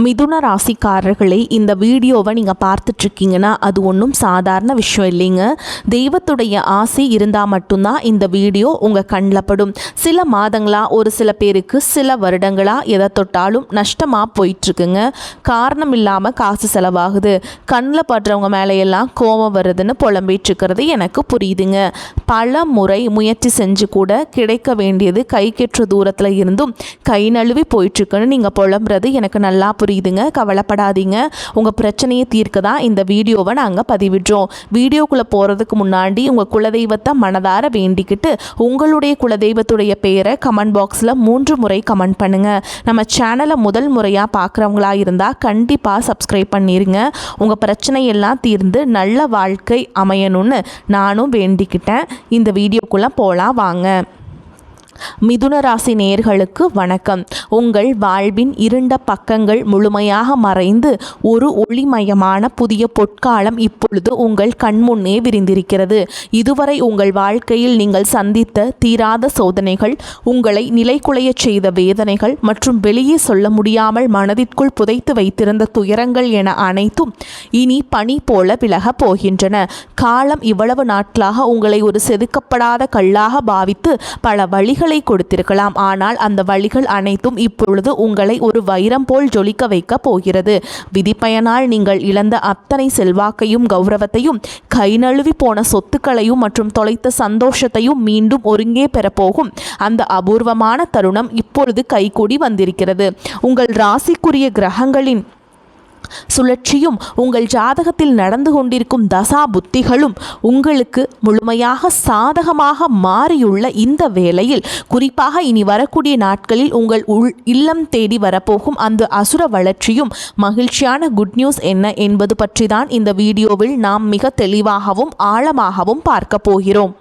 மிதுன ராசிக்காரர்களை இந்த வீடியோவை நீங்கள் பார்த்துட்ருக்கீங்கன்னா அது ஒன்றும் சாதாரண விஷயம் இல்லைங்க. தெய்வத்துடைய ஆசை இருந்தால் மட்டும்தான் இந்த வீடியோ உங்கள் கண்ணில் படும். சில மாதங்களாக ஒரு சில பேருக்கு சில வருடங்களாக எதை தொட்டாலும் நஷ்டமாக போயிட்டுருக்குங்க. காரணம் இல்லாமல் காசு செலவாகுது, கண்ணில் படுறவங்க மேலையெல்லாம் கோபம் வருதுன்னு புலம்பிகிட்ருக்கிறது எனக்கு புரியுதுங்க. பல முறை முயற்சி செஞ்சு கூட கிடைக்க வேண்டியது கைக்கெற்ற தூரத்தில் இருந்தும் கை நழுவி போயிட்டுருக்குன்னு நீங்கள் புலம்புறது எனக்கு நல்லா புரியுதுங்க. கவலைப்படாதீங்க, உங்கள் பிரச்சனையை தீர்க்க தான் இந்த வீடியோவை நாங்கள் பதிவிடுறோம். வீடியோக்குள்ளே போகிறதுக்கு முன்னாடி உங்கள் குலதெய்வத்தை மனதார வேண்டிக்கிட்டு உங்களுடைய குலதெய்வத்துடைய பேரை கமெண்ட் பாக்ஸில் 3 முறை கமெண்ட் பண்ணுங்கள். நம்ம சேனலை முதல் முறையாக பார்க்குறவங்களா இருந்தால் கண்டிப்பாக சப்ஸ்கிரைப் பண்ணிடுங்க. உங்கள் பிரச்சனையெல்லாம் தீர்ந்து நல்ல வாழ்க்கை அமையணும்னு நானும் வேண்டிக்கிட்டேன். இந்த வீடியோக்குள்ளே போகலாம் வாங்க. மிதுன ராசி நேயர்களுக்கு வணக்கம். உங்கள் வாழ்வின் இருண்ட பக்கங்கள் முழுமையாக மறைந்து ஒரு ஒளிமயமான புதிய பொற்காலம் இப்பொழுது உங்கள் கண்முன்னே விரிந்திருக்கிறது. இதுவரை உங்கள் வாழ்க்கையில் நீங்கள் சந்தித்த தீராத சோதனைகள், உங்களை நிலைகுலைய செய்த வேதனைகள் மற்றும் வெளியே சொல்ல முடியாமல் மனதிற்குள் புதைத்து வைத்திருந்த துயரங்கள் என அனைத்தும் இனி பனி போல விலகப் போகின்றன. காலம் இவ்வளவு நாட்களாக உங்களை ஒரு செதுக்கப்படாத கல்லாக பாவித்து பல வழிகள் கொடுத்திருக்கலாம். ஆனால் அந்த வழிகள் அனைத்தும் இப்பொழுது உங்களை ஒரு வைரம் போல் ஜொலிக்க வைக்க போகிறது. விதிப்பயனால் நீங்கள் இழந்த அத்தனை செல்வாக்கையும் கௌரவத்தையும், கை நழுவி போன சொத்துக்களையும் மற்றும் தொலைத்த சந்தோஷத்தையும் மீண்டும் ஒருங்கே பெறப்போகும் அந்த அபூர்வமான தருணம் இப்பொழுது கைகூடி வந்திருக்கிறது. உங்கள் ராசிக்குரிய கிரகங்களின் சுழற்சியும் உங்கள் ஜாதகத்தில் நடந்து கொண்டிருக்கும் தசா புத்திகளும் உங்களுக்கு முழுமையாக சாதகமாக மாறியுள்ள இந்த வேளையில், குறிப்பாக இனி வரக்கூடிய நாட்களில் உங்கள் இல்லம் தேடி வரப்போகும் அந்த அசுர வளர்ச்சியும் மகிழ்ச்சியான குட் நியூஸ் என்ன என்பது பற்றி தான் இந்த வீடியோவில் நாம் மிக தெளிவாகவும் ஆழமாகவும் பார்க்க போகிறோம்.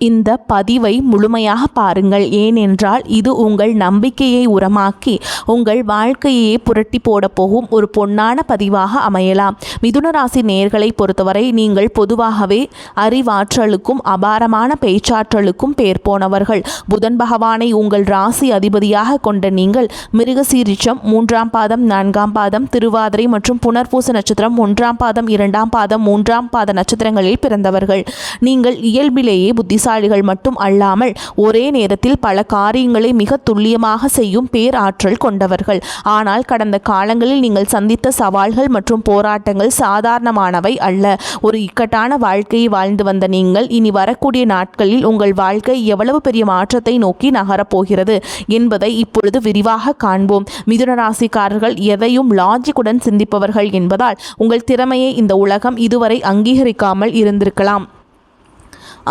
இந்த பதிவை முழுமையாக பாருங்கள். ஏனென்றால் இது உங்கள் நம்பிக்கையை உரமாக்கி உங்கள் வாழ்க்கையே புரட்டி போட போகும் ஒரு பொன்னான பதிவாக அமையலாம். மிதுன ராசி நேயர்களை பொறுத்தவரை நீங்கள் பொதுவாகவே அறிவாற்றலுக்கும் அபாரமான பேச்சாற்றலுக்கும் பேர் போனவர்கள். புதன் பகவானை உங்கள் ராசி அதிபதியாக கொண்ட நீங்கள் மிருகசீரிஷம் 3ஆம் பாதம் 4ஆம் பாதம், திருவாதிரை மற்றும் புனர்பூச நட்சத்திரம் 1ஆம் பாதம் 2ஆம் பாதம் 3ஆம் பாத நட்சத்திரங்களில் பிறந்தவர்கள். நீங்கள் இயல்பிலேயே புத்திசாலிகள் மட்டும் அல்லாமல் ஒரே நேரத்தில் பல காரியங்களை மிக துல்லியமாக செய்யும் பேராற்றல் கொண்டவர்கள். ஆனால் கடந்த காலங்களில் நீங்கள் சந்தித்த சவால்கள் மற்றும் போராட்டங்கள் சாதாரணமானவை அல்ல. ஒரு இக்கட்டான வாழ்க்கையை வாழ்ந்து வந்த நீங்கள் இனி வரக்கூடிய நாட்களில் உங்கள் வாழ்க்கை எவ்வளவு பெரிய மாற்றத்தை நோக்கி நகரப்போகிறது என்பதை இப்பொழுது விரிவாக காண்போம். மிதுன ராசிக்காரர்கள் எதையும் லாஜிக்குடன் சிந்திப்பவர்கள் என்பதால் உங்கள் திறமையை இந்த உலகம் இதுவரை அங்கீகரிக்காமல் இருந்திருக்கலாம்.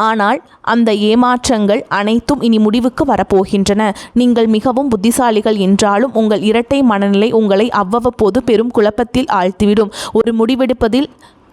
ஆனால் அந்த ஏமாற்றங்கள் அனைத்தும் இனி முடிவுக்கு வரப்போகின்றன. நீங்கள் மிகவும் புத்திசாலிகள் என்றாலும் உங்கள் இரட்டை மனநிலை உங்களை அவ்வப்போது பெரும் குழப்பத்தில் ஆழ்த்திவிடும். ஒரு முடிவெடுப்பதில்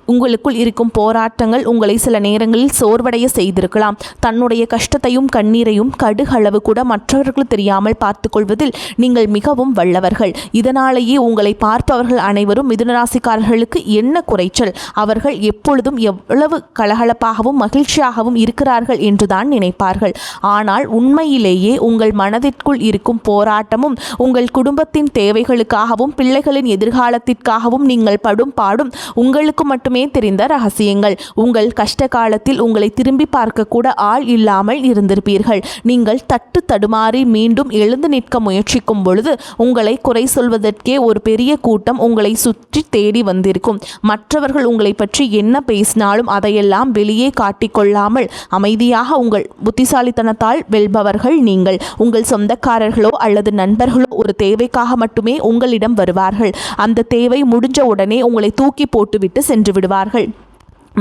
உங்களுக்குள் இருக்கும் போராட்டங்கள் உங்களை சில நேரங்களில் சோர்வடைய செய்திருக்கலாம். தன்னுடைய கஷ்டத்தையும் கண்ணீரையும் கடுகளவு கூட மற்றவர்கள் தெரியாமல் பார்த்து கொள்வதில் நீங்கள் மிகவும் வல்லவர்கள். இதனாலேயே உங்களை பார்ப்பவர்கள் அனைவரும் மிதுனராசிக்காரர்களுக்கு என்ன குறைச்சல், அவர்கள் எப்பொழுதும் எவ்வளவு கலகலப்பாகவும் மகிழ்ச்சியாகவும் இருக்கிறார்கள் என்றுதான் நினைப்பார்கள். ஆனால் உண்மையிலேயே உங்கள் மனதிற்குள் இருக்கும் போராட்டமும் உங்கள் குடும்பத்தின் தேவைகளுக்காகவும் பிள்ளைகளின் எதிர்காலத்திற்காகவும் நீங்கள் படும் பாடும் உங்களுக்கு மட்டுமே தெரிந்த ரகசியங்கள். உங்கள் கஷ்ட காலத்தில் உங்களை திரும்பி பார்க்க கூட ஆள் இல்லாமல் இருந்திருப்பீர்கள். நீங்கள் தட்டு தடுமாறி மீண்டும் எழுந்து நிற்க முயற்சிக்கும் பொழுது உங்களை குறை சொல்வதற்கே ஒரு பெரிய கூட்டம் உங்களை சுற்றி தேடி வந்திருக்கும். மற்றவர்கள் உங்களை பற்றி என்ன பேசினாலும் அதையெல்லாம் வெளியே காட்டிக்கொள்ளாமல் அமைதியாக உங்கள் புத்திசாலித்தனத்தால் வெல்பவர்கள் நீங்கள். உங்கள் சொந்தக்காரர்களோ அல்லது நண்பர்களோ ஒரு தேவைக்காக மட்டுமே உங்களிடம் வருவார்கள். அந்த தேவை முடிஞ்ச உடனே உங்களை தூக்கி போட்டுவிட்டு சென்று விடுவார்கள்.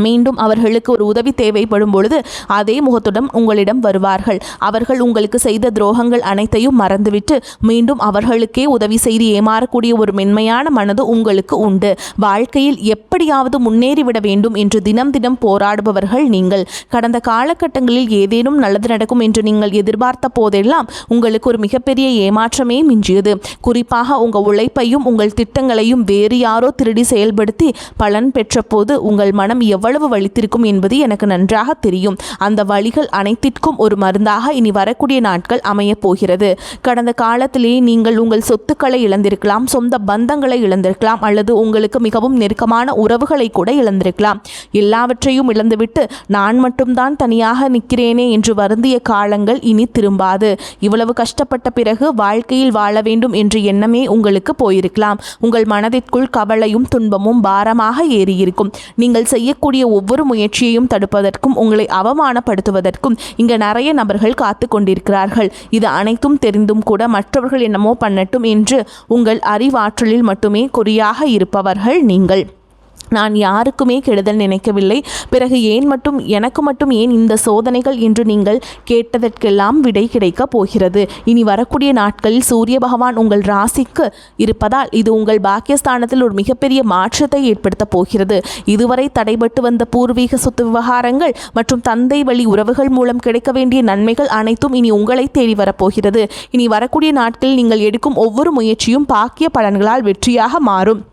மீண்டும் அவர்களுக்கு ஒரு உதவி தேவைப்படும் பொழுது அதே முகத்துடன் உங்களிடம் வருவார்கள். அவர்கள் உங்களுக்கு செய்த துரோகங்கள் அனைத்தையும் மறந்துவிட்டு மீண்டும் அவர்களுக்கே உதவி செய்து ஏமாறக்கூடிய ஒரு மென்மையான மனது உங்களுக்கு உண்டு. வாழ்க்கையில் எப்படியாவது முன்னேறிவிட வேண்டும் என்று தினம் தினம் போராடுபவர்கள் நீங்கள். கடந்த காலகட்டங்களில் ஏதேனும் நல்லது நடக்கும் என்று நீங்கள் எதிர்பார்த்த போதெல்லாம் உங்களுக்கு ஒரு மிகப்பெரிய ஏமாற்றமே மிஞ்சியது. குறிப்பாக உங்கள் உழைப்பையும் உங்கள் திட்டங்களையும் வேறு யாரோ திருடி செயல்படுத்தி பலன் பெற்ற போது உங்கள் மனம் எவ்வளவு வலித்திருக்கும் என்பது எனக்கு நன்றாக தெரியும். அந்த வலிகள் அனைத்திற்கும் ஒரு மருந்தாக இனி வரக்கூடிய நாட்கள் அமையப் போகிறது. கடந்த காலத்திலே நீங்கள் உங்கள் சொத்துக்களை இழந்திருக்கலாம், சொந்த பந்தங்களை இழந்திருக்கலாம், அல்லது உங்களுக்கு மிகவும் நெருக்கமான உறவுகளை கூட இழந்திருக்கலாம். எல்லாவற்றையும் இழந்துவிட்டு நான் மட்டும்தான் தனியாக நிற்கிறேனே என்று வருந்திய காலங்கள் இனி திரும்பாது. இவ்வளவு கஷ்டப்பட்ட பிறகு வாழ்க்கையில் வாழ வேண்டும் என்ற எண்ணமே உங்களுக்கு போயிருக்கலாம். உங்கள் மனதிற்குள் கவலையும் துன்பமும் பாரமாக ஏறியிருக்கும். நீங்கள் செய்யக்கூடிய ஒவ்வொரு முயற்சியையும் தடுப்பதற்கும் உங்களை அவமானப்படுத்துவதற்கும் இங்கு நிறைய நபர்கள் காத்து கொண்டிருக்கிறார்கள். இது அனைத்தும் தெரிந்தும் கூட மற்றவர்கள் என்னமோ பண்ணட்டும் என்று உங்கள் அறிவாற்றலில் மட்டுமே குறியாக இருப்பவர்கள் நீங்கள். நான் யாருக்குமே கெடுதல் நினைக்கவில்லை. பிறகு எனக்கு மட்டும் ஏன் இந்த சோதனைகள் என்று நீங்கள் கேட்டதற்கெல்லாம் விடை கிடைக்கப் போகிறது. இனி வரக்கூடிய நாட்களில் சூரிய பகவான் உங்கள் ராசிக்கு இருப்பதால் இது உங்கள் பாக்கியஸ்தானத்தில் ஒரு மிகப்பெரிய மாற்றத்தை ஏற்படுத்தப் போகிறது. இதுவரை தடைபட்டு வந்த பூர்வீக சொத்து விவகாரங்கள் மற்றும் தந்தை வழி உறவுகள் மூலம் கிடைக்க வேண்டிய நன்மைகள் அனைத்தும் இனி உங்களை தேடி வரப்போகிறது. இனி வரக்கூடிய நாட்களில் நீங்கள் எடுக்கும் ஒவ்வொரு முயற்சியும் பாக்கிய பலன்களால் வெற்றியாக மாறும்.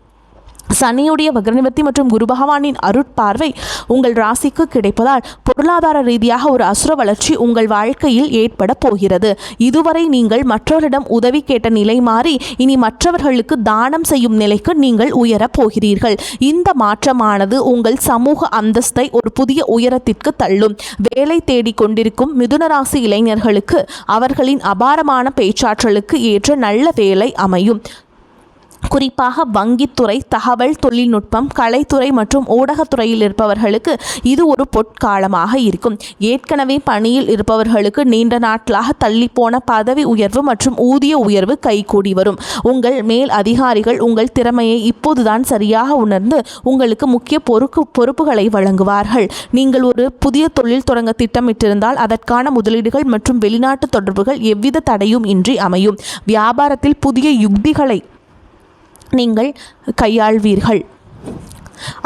சனியுடைய வக்ரநிவர்த்தி மற்றும் குரு பகவானின் அருட்பார்வை உங்கள் ராசிக்கு கிடைப்பதால் பொருளாதார ரீதியாக ஒரு அசுர வளர்ச்சி உங்கள் வாழ்க்கையில் ஏற்பட போகிறது. இதுவரை நீங்கள் மற்றவரிடம் உதவி கேட்ட நிலை மாறி இனி மற்றவர்களுக்கு தானம் செய்யும் நிலைக்கு நீங்கள் உயரப் போகிறீர்கள். இந்த மாற்றமானது உங்கள் சமூக அந்தஸ்தை ஒரு புதிய உயரத்திற்கு தள்ளும். வேலை தேடிக் கொண்டிருக்கும் மிதுன ராசி இளைஞர்களுக்கு அவர்களின் அபாரமான பேச்சாற்றலுக்கு ஏற்ற நல்ல வேலை அமையும். குறிப்பாக வங்கித்துறை, தகவல் தொழில்நுட்பம், கலைத்துறை மற்றும் ஊடகத்துறையில் இருப்பவர்களுக்கு இது ஒரு பொற்காலமாக இருக்கும். ஏற்கனவே பணியில் இருப்பவர்களுக்கு நீண்ட நாட்களாக தள்ளிப்போன பதவி உயர்வு மற்றும் ஊதிய உயர்வு கைகூடி வரும். உங்கள் மேல் அதிகாரிகள் உங்கள் திறமையை இப்போதுதான் சரியாக உணர்ந்து உங்களுக்கு முக்கிய பொறுப்புகளை வழங்குவார்கள். நீங்கள் ஒரு புதிய தொழில் தொடங்க திட்டமிட்டிருந்தால் அதற்கான முதலீடுகள் மற்றும் வெளிநாட்டு தொடர்புகள் எவ்வித தடையும் இன்றி அமையும். வியாபாரத்தில் புதிய யுக்திகளை நீங்கள் கையாள்வீர்கள்.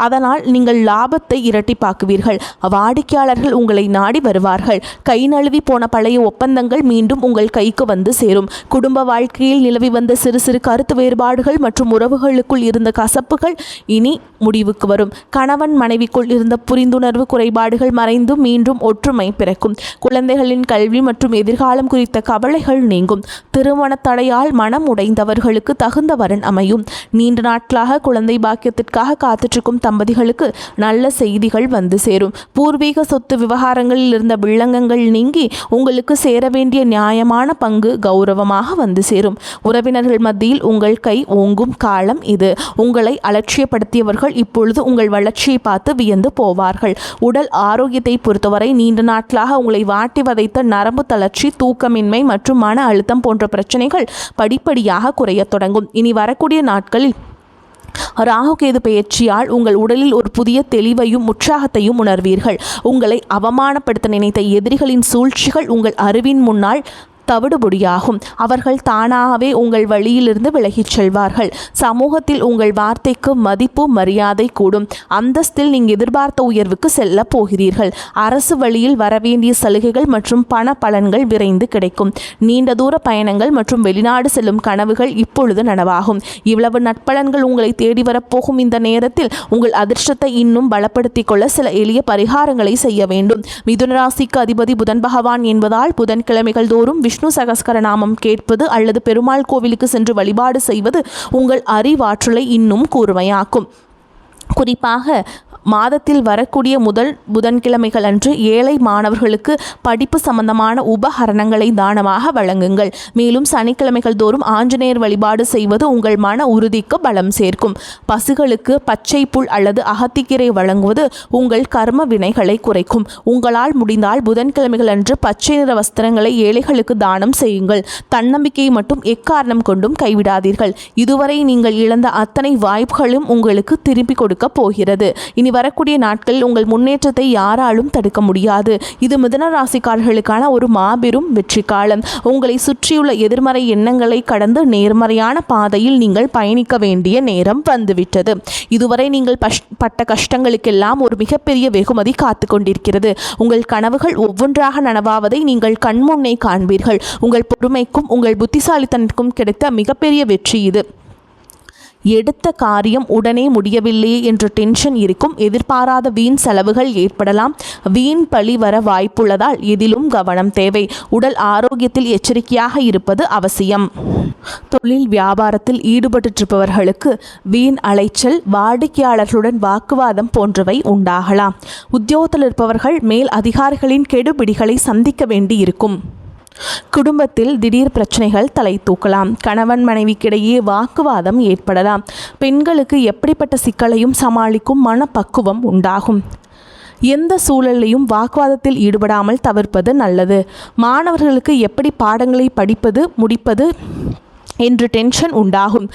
அதனால் நீங்கள் லாபத்தை இரட்டிப்பாக்குவீர்கள். வாடிக்கையாளர்கள் உங்களை நாடி வருவார்கள். கை நழுவி போன பழைய ஒப்பந்தங்கள் மீண்டும் உங்கள் கைக்கு வந்து சேரும். குடும்ப வாழ்க்கையில் நிலவி வந்த சிறு சிறு கருத்து வேறுபாடுகள் மற்றும் உறவுகளுக்குள் இருந்த கசப்புகள் இனி முடிவுக்கு வரும். கணவன் மனைவிக்குள் இருந்த புரிந்துணர்வு குறைபாடுகள் மறைந்து மீண்டும் ஒற்றுமை பிறக்கும். குழந்தைகளின் கல்வி மற்றும் எதிர்காலம் குறித்த கவலைகள் நீங்கும். திருமண தடையால் மனம் உடைந்தவர்களுக்கு தகுந்த வரன் அமையும். நீண்ட நாட்களாக குழந்தை பாக்கியத்திற்காக காத்துட்டு தம்பதிகளுக்கு நல்ல செய்திகள் வந்து சேரும். பூர்வீக சொத்து விவகாரங்களில் இருந்த வில்லங்கங்கள் நீங்கி உங்களுக்கு சேர வேண்டிய நியாயமான பங்கு கௌரவமாக வந்து சேரும். உறவினர்கள் மத்தியில் உங்கள் கை ஓங்கும் காலம் இது. உங்களை அலட்சியப்படுத்தியவர்கள் இப்பொழுது உங்கள் வளர்ச்சியை பார்த்து வியந்து போவார்கள். உடல் ஆரோக்கியத்தை பொறுத்தவரை நீண்ட நாட்களாக உங்களை வாட்டி வதைத்த நரம்பு தளர்ச்சி, தூக்கமின்மை மற்றும் மன அழுத்தம் போன்ற பிரச்சனைகள் படிப்படியாக குறைய தொடங்கும். இனி வரக்கூடிய நாட்களில் ராகுகேது பெயர்ச்சியால் உங்கள் உடலில் ஒரு புதிய தெளிவையும் உற்சாகத்தையும் உணர்வீர்கள். உங்களை அவமானப்படுத்த நினைத்த எதிரிகளின் சூழ்ச்சிகள் உங்கள் அறிவின் முன்னால் தவிடுபொடியாகும். அவர்கள் தானாகவே உங்கள் வழியிலிருந்து விலகிச் செல்வார்கள். சமூகத்தில் உங்கள் வார்த்தைக்கு மதிப்பு மரியாதை கூடும். அந்தஸ்தில் நீங்கள் எதிர்பார்த்த உயர்வுக்கு செல்ல போகிறீர்கள். அரசு வழியில் வரவேண்டிய சலுகைகள் மற்றும் பண பலன்கள் விரைந்து கிடைக்கும். நீண்ட தூர பயணங்கள் மற்றும் வெளிநாடு செல்லும் கனவுகள் இப்பொழுது நனவாகும். இவ்வளவு நட்பலன்கள் உங்களை தேடி வரப்போகும் இந்த நேரத்தில் உங்கள் அதிர்ஷ்டத்தை இன்னும் பலப்படுத்திக் கொள்ள சில எளிய பரிகாரங்களை செய்ய வேண்டும். மிதுன ராசிக்கு அதிபதி புதன் பகவான் என்பதால் புதன்கிழமைகள் தோறும் விஷ்ணு சகஸ்கரநாமம் கேட்பது அல்லது பெருமாள் கோவிலுக்கு சென்று வழிபாடு செய்வது உங்கள் அறிவாற்றலை இன்னும் கூர்மையாக்கும். குறிப்பாக மாதத்தில் வரக்கூடிய முதல் புதன்கிழமைகள் அன்று ஏழை மாணவர்களுக்கு படிப்பு சம்பந்தமான உபகரணங்களை தானமாக வழங்குங்கள். மேலும் சனிக்கிழமைகள் தோறும் ஆஞ்சநேயர் வழிபாடு செய்வது உங்கள் மன உறுதிக்கு பலம் சேர்க்கும். பசுகளுக்கு பச்சை புல் அல்லது அகத்திக்கீரை வழங்குவது உங்கள் கர்ம வினைகளை குறைக்கும். உங்களால் முடிந்தால் புதன்கிழமைகள் அன்று பச்சை நிற வஸ்திரங்களை ஏழைகளுக்கு தானம் செய்யுங்கள். தன்னம்பிக்கையை மட்டும் எக்காரணம் கொண்டும் கைவிடாதீர்கள். இதுவரை நீங்கள் இழந்த அத்தனை வாய்ப்புகளும் உங்களுக்கு திருப்பி கொடுக்க போகிறது. இனி வரக்கூடிய நாட்களில் உங்கள் முன்னேற்றத்தை யாராலும் தடுக்க முடியாது. இது மிதுன ராசிக்காரர்களுக்கான ஒரு மாபெரும் வெற்றி காலம். உங்களை சுற்றியுள்ள எதிர்மறை எண்ணங்களை கடந்து நேர்மறையான பாதையில் நீங்கள் பயணிக்க வேண்டிய நேரம் வந்துவிட்டது. இதுவரை நீங்கள் பட்ட கஷ்டங்களுக்கெல்லாம் ஒரு மிகப்பெரிய வெகுமதி காத்து கொண்டிருக்கிறது. உங்கள் கனவுகள் ஒவ்வொன்றாக நனவாவதை நீங்கள் கண்முன்னே காண்பீர்கள். உங்கள் பொறுமைக்கும் உங்கள் புத்திசாலித்தனத்திற்கும் கிடைத்த மிகப்பெரிய வெற்றி இது. எடுத்த காரியம் உடனே முடியவில்லையே என்ற டென்ஷன் இருக்கும். எதிர்பாராத வீண் செலவுகள் ஏற்படலாம். வீண் பழி வர வாய்ப்புள்ளதால் எதிலும் கவனம் தேவை. உடல் ஆரோக்கியத்தில் எச்சரிக்கையாக இருப்பது அவசியம். தொழில் வியாபாரத்தில் ஈடுபட்டிருப்பவர்களுக்கு வீண் அலைச்சல், வாடிக்கையாளர்களுடன் வாக்குவாதம் போன்றவை உண்டாகலாம். உத்தியோகத்தில் இருப்பவர்கள் மேல் அதிகாரிகளின் கெடுபிடிகளை சந்திக்க வேண்டி இருக்கும். குடும்பத்தில் திடீர் பிரச்சனைகள் தலை தூக்கலாம். கணவன் மனைவிக்கிடையே வாக்குவாதம் ஏற்படலாம். பெண்களுக்கு எப்படிப்பட்ட சிக்கலையும் சமாளிக்கும் மனப்பக்குவம் உண்டாகும். எந்த சூழலையும் வாக்குவாதத்தில் ஈடுபடாமல் தவிர்ப்பது நல்லது. மாணவர்களுக்கு எப்படி பாடங்களை படிப்பது முடிப்பது என்று டென்ஷன் உண்டாகும்.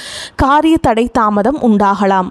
காரிய தடை தாமதம் உண்டாகலாம்.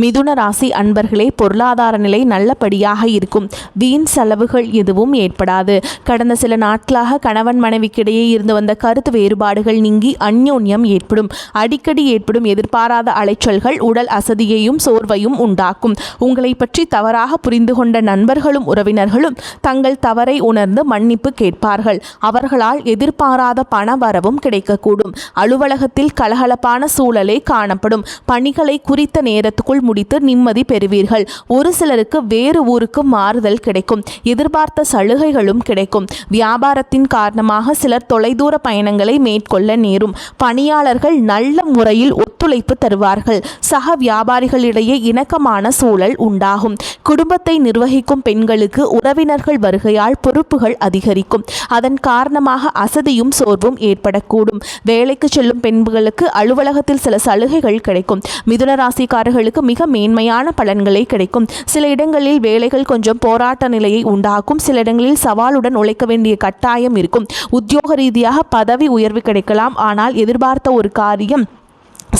மிதுன ராசி அன்பர்களே, பொருளாதார நிலை நல்லபடியாக இருக்கும். வீண் செலவுகள் எதுவும் ஏற்படாது. கடந்த சில நாட்களாக கணவன் மனைவிக்கிடையே இருந்து வந்த கருத்து வேறுபாடுகள் நீங்கி அந்யோன்யம் ஏற்படும். அடிக்கடி ஏற்படும் எதிர்பாராத அலைச்சல்கள் உடல் அசதியையும் சோர்வையும் உண்டாக்கும். உங்களை பற்றி தவறாக புரிந்து கொண்ட நண்பர்களும் உறவினர்களும் தங்கள் தவறை உணர்ந்து மன்னிப்பு கேட்பார்கள். அவர்களால் எதிர்பாராத பண வரவும் கிடைக்கக்கூடும். அலுவலகத்தில் கலகலப்பான சூழலே காணப்படும். பணிகளை குறித்த நேரத்துக்குள் முடித்து நிம்மதி பெறுவீர்கள். ஒரு சிலருக்கு வேறு ஊருக்கு மாறுதல் கிடைக்கும். எதிர்பார்த்த சலுகைகளும் கிடைக்கும். வியாபாரத்தின் காரணமாக சிலர் தொலைதூர பயணங்களை மேற்கொள்ள நேரும். பணியாளர்கள் நல்ல முறையில் ஒத்துழைப்பு தருவார்கள். சக வியாபாரிகளிடையே இணக்கமான சூழல் உண்டாகும். குடும்பத்தை நிர்வகிக்கும் பெண்களுக்கு உறவினர்கள் வருகையால் பொறுப்புகள் அதிகரிக்கும். அதன் காரணமாக அசதியும் சோர்வும் ஏற்படக்கூடும். வேலைக்கு செல்லும் பெண்களுக்கு அலுவலகத்தில் சில சலுகைகள் கிடைக்கும். மிதுன ராசிக்காரர்களுக்கு மிக மேன்மையான பலன்களை கிடைக்கும். சில இடங்களில் வேலைகள் கொஞ்சம் போராட்ட நிலையை உண்டாக்கும். சில இடங்களில் சவாலுடன் உழைக்க வேண்டிய கட்டாயம் இருக்கும். உத்தியோக ரீதியாக பதவி உயர்வு கிடைக்கலாம். ஆனால் எதிர்பார்த்த ஒரு காரியம்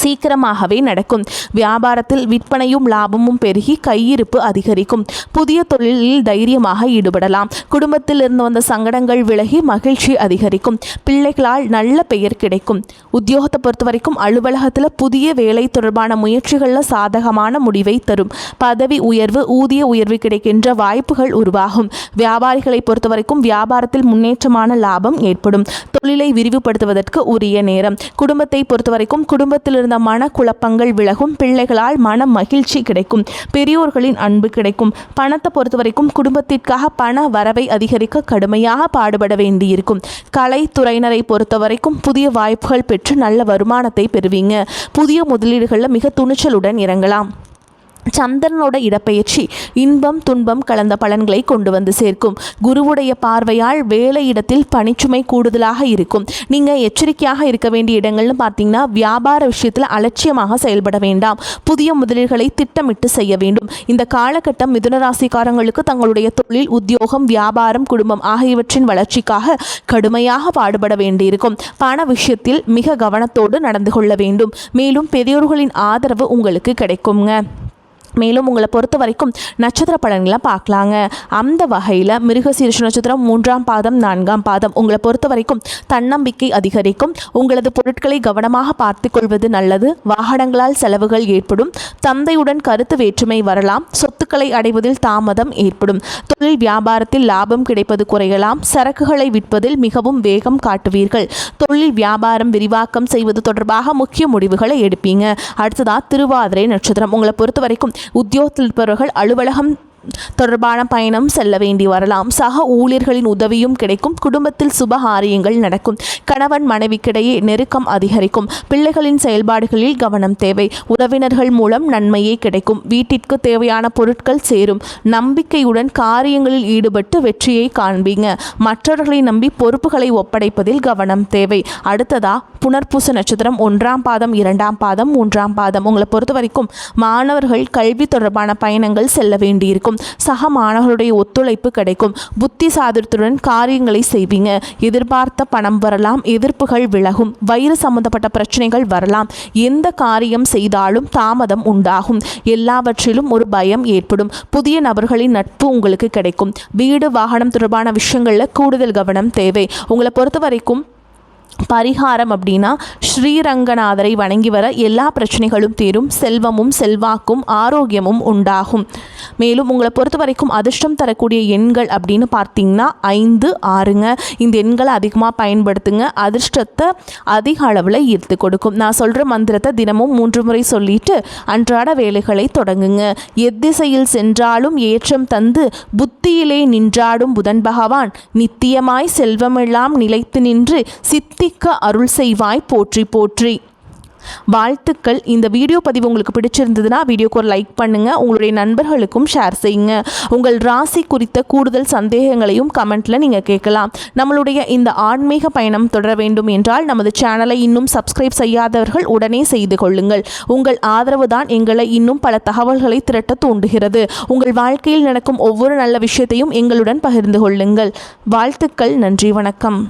சீக்கிரமாகவே நடக்கும். வியாபாரத்தில் விற்பனையும் லாபமும் பெருகி கையிருப்பு அதிகரிக்கும். புதிய தொழிலில் தைரியமாக ஈடுபடலாம். குடும்பத்தில் இருந்து வந்த சங்கடங்கள் விலகி மகிழ்ச்சி அதிகரிக்கும். பிள்ளைகளால் நல்ல பெயர் கிடைக்கும். உத்தியோகத்தை பொறுத்த வரைக்கும் அலுவலகத்தில் புதிய வேலை தொடர்பான முயற்சிகளில் சாதகமான முடிவை தரும். பதவி உயர்வு, ஊதிய உயர்வு கிடைக்கின்ற வாய்ப்புகள் உருவாகும். வியாபாரிகளை பொறுத்த வரைக்கும் வியாபாரத்தில் முன்னேற்றமான லாபம் ஏற்படும். தொழிலை விரிவுபடுத்துவதற்கு உரிய நேரம். குடும்பத்தை பொறுத்த வரைக்கும் குடும்பத்தில் இருந்த மனக்குழப்பங்கள் விலகும். பிள்ளைகளால் மன மகிழ்ச்சி கிடைக்கும். பெரியோர்களின் அன்பு கிடைக்கும். பணத்தை பொறுத்த வரைக்கும் குடும்பத்திற்காக பண வரவை அதிகரிக்க கடுமையாக பாடுபட வேண்டியிருக்கும். கலைத்துறையினரை பொறுத்த வரைக்கும் புதிய வாய்ப்புகள் பெற்று நல்ல வருமானத்தை பெறுவீங்க. புதிய முதலீடுகளில் மிக துணிச்சலுடன் இறங்கலாம். சந்திரனோட இடப்பெயர்ச்சி இன்பம் துன்பம் கலந்த பலன்களை கொண்டு வந்து சேர்க்கும். குருவுடைய பார்வையால் வேலை இடத்தில் பணிச்சுமை கூடுதலாக இருக்கும். நீங்கள் எச்சரிக்கையாக இருக்க வேண்டிய இடங்கள்னு பார்த்தீங்கன்னா, வியாபார விஷயத்தில் அலட்சியமாக செயல்பட வேண்டாம். புதிய முதலீடுகளை திட்டமிட்டு செய்ய வேண்டும். இந்த காலகட்டம் மிதுனராசிக்காரங்களுக்கு தங்களுடைய தொழில், உத்தியோகம், வியாபாரம், குடும்பம் ஆகியவற்றின் வளர்ச்சிக்காக கடுமையாக பாடுபட வேண்டியிருக்கும். பண விஷயத்தில் மிக கவனத்தோடு நடந்து கொள்ள வேண்டும். மேலும் பெரியோர்களின் ஆதரவு உங்களுக்கு கிடைக்குங்க. மேலும் உங்களை பொறுத்த வரைக்கும் நட்சத்திர பலன்களை பார்க்கலாங்க. அந்த வகையில் மிருகசீரிஷ நட்சத்திரம் 3ஆம் பாதம் 4ஆம் பாதம் உங்களை பொறுத்த வரைக்கும் தன்னம்பிக்கை அதிகரிக்கும். உங்களது பொருட்களை கவனமாக பார்த்து கொள்வது நல்லது. வாகனங்களால் செலவுகள் ஏற்படும். தந்தையுடன் கருத்து வேற்றுமை வரலாம். சொத்துக்களை அடைவதில் தாமதம் ஏற்படும். தொழில் வியாபாரத்தில் லாபம் கிடைப்பது குறையலாம். சரக்குகளை விற்பதில் மிகவும் வேகம் காட்டுவீர்கள். தொழில் வியாபாரம் விரிவாக்கம் செய்வது தொடர்பாக முக்கிய முடிவுகளை எடுப்பீங்க. அடுத்ததாக திருவாதிரை நட்சத்திரம் உங்களை பொறுத்த வரைக்கும் உத்தியோகத்தில் இருப்பவர்கள் அலுவலகம் தொடர்பான பயணம் செல்ல வேண்டி வரலாம். சக ஊழியர்களின் உதவியும் கிடைக்கும். குடும்பத்தில் சுபகாரியங்கள் நடக்கும். கணவன் மனைவிக்கிடையே நெருக்கம் அதிகரிக்கும். பிள்ளைகளின் செயல்பாடுகளில் கவனம் தேவை. உறவினர்கள் மூலம் நன்மையே கிடைக்கும். வீட்டிற்கு தேவையான பொருட்கள் சேரும். நம்பிக்கையுடன் காரியங்களில் ஈடுபட்டு வெற்றியை காண்பீங்க. மற்றவர்களை நம்பி பொறுப்புகளை ஒப்படைப்பதில் கவனம் தேவை. அடுத்ததா புனர்பூச நட்சத்திரம் 1ஆம் பாதம் 2ஆம் பாதம் 3ஆம் பாதம் உங்களை பொறுத்த வரைக்கும் மாணவர்கள் கல்வி தொடர்பான பயணங்கள் செல்ல வேண்டியிருக்கும். சக மாணவர்களுடைய ஒத்துழைப்பு கிடைக்கும். புத்தி சாதுரியத்துடன் காரியங்களை செய்வீங்க. எதிர்பார்த்த பணம் வரலாம். எதிர்ப்புகள் விலகும். வயிறு சம்பந்தப்பட்ட பிரச்சனைகள் வரலாம். எந்த காரியம் செய்தாலும் தாமதம் உண்டாகும். எல்லாவற்றிலும் ஒரு பயம் ஏற்படும். புதிய நபர்களின் நட்பு உங்களுக்கு கிடைக்கும். வீடு வாகனம் தொடர்பான விஷயங்களில் கூடுதல் கவனம் தேவை. உங்களை பொறுத்த வரைக்கும் பரிகாரம் அப்படின்னா ஸ்ரீரங்கநாதரை வணங்கி வர எல்லா பிரச்சனைகளும் தீரும், செல்வமும் செல்வாக்கும் ஆரோக்கியமும் உண்டாகும். மேலும் உங்களை பொறுத்த வரைக்கும் அதிர்ஷ்டம் தரக்கூடிய எண்கள் அப்படின்னு பார்த்தீங்கன்னா 5, 6ங்க. இந்த எண்களை அதிகமாக பயன்படுத்துங்க, அதிர்ஷ்டத்தை அதிக அளவில் ஈர்த்து கொடுக்கும். நான் சொல்கிற மந்திரத்தை தினமும் 3 முறை சொல்லிட்டு அன்றாட வேலைகளை தொடங்குங்க. எத்திசையில் சென்றாலும் ஏற்றம் தந்து புத்தியிலே நின்றாடும் புதன் பகவான் நித்தியமாய் செல்வமெல்லாம் நிலைத்து நின்று சித்திக்க அருள் செய்வாய் போற்றி போற்றி. வாழ்த்துக்கள். இந்த வீடியோ பதிவு உங்களுக்கு பிடிச்சிருந்ததுன்னா வீடியோக்கு ஒரு லைக் பண்ணுங்கள், உங்களுடைய நண்பர்களுக்கும் ஷேர் செய்யுங்க. உங்கள் ராசி குறித்த கூடுதல் சந்தேகங்களையும் கமெண்ட்டில் நீங்கள் கேட்கலாம். நம்மளுடைய இந்த ஆன்மீக பயணம் தொடர வேண்டும் என்றால் நமது சேனலை இன்னும் சப்ஸ்கிரைப் செய்யாதவர்கள் உடனே செய்து கொள்ளுங்கள். உங்கள் ஆதரவு தான் எங்களை இன்னும் பல தகவல்களை திரட்ட தூண்டுகிறது. உங்கள் வாழ்க்கையில் நடக்கும் ஒவ்வொரு நல்ல விஷயத்தையும் எங்களுடன் பகிர்ந்து கொள்ளுங்கள். வாழ்த்துக்கள். நன்றி. வணக்கம்.